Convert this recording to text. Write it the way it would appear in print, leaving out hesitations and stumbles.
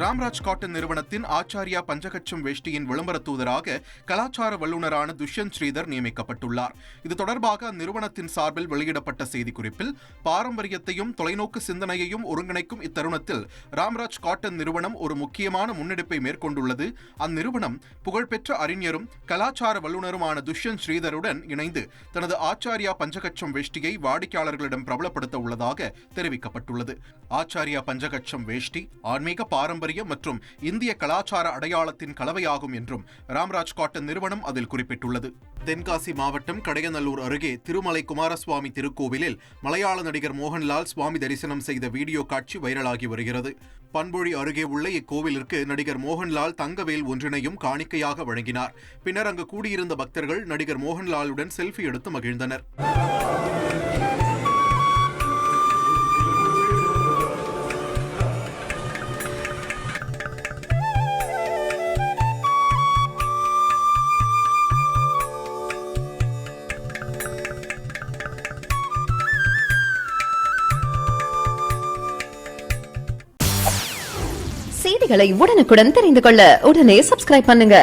Ramraj cotton நிறுவனத்தின் ஆச்சாரியா பஞ்சகச்சம் வேஷ்டியின் விளம்பர தூதராக கலாச்சார வல்லுநரான துஷ்யந்த் ஸ்ரீதர் நியமிக்கப்பட்டுள்ளார். இது தொடர்பாக அந்நிறுவனத்தின் சார்பில் வெளியிடப்பட்ட செய்திக்குறிப்பில், பாரம்பரியத்தையும் தொலைநோக்கு சிந்தனையையும் ஒருங்கிணைக்கும் இத்தருணத்தில் ராம்ராஜ் காட்டன் நிறுவனம் ஒரு முக்கியமான முன்னெடுப்பை மேற்கொண்டுள்ளது. அந்நிறுவனம் புகழ்பெற்ற அறிஞரும் கலாச்சார வல்லுநருமான துஷ்யந்த் ஸ்ரீதருடன் இணைந்து தனது ஆச்சாரியா பஞ்சகச்சம் வேஷ்டியை வாடிக்கையாளர்களிடம் பிரபலப்படுத்த உள்ளதாக தெரிவிக்கப்பட்டுள்ளது. ஆச்சாரியா பஞ்சகச்சம் வேஷ்டி ஆன்மீக பாரம்பரிய மற்றும் இந்திய கலாச்சார அடையாளத்தின் கலவையாகும் என்றும் ராம்ராஜ் காட்டன் நிறுவனம் அதில் குறிப்பிட்டுள்ளது. தென்காசி மாவட்டம் கடையநல்லூர் அருகே திருமலை குமாரசுவாமி திருக்கோவிலில் மலையாள நடிகர் மோகன்லால் சுவாமி தரிசனம் செய்த வீடியோ காட்சி வைரலாகி வருகிறது. பண்பொழி அருகே உள்ள இக்கோவிலிற்கு நடிகர் மோகன்லால் தங்கவேல் ஒன்றினையும் காணிக்கையாக வழங்கினார். பின்னர் அங்கு கூடியிருந்த பக்தர்கள் நடிகர் மோகன்லாலுடன் செல்ஃபி எடுத்து மகிழ்ந்தனர். செய்திகளை உடனுக்குடன் தெரிந்து கொள்ள உடனே சப்ஸ்கிரைப் பண்ணுங்க.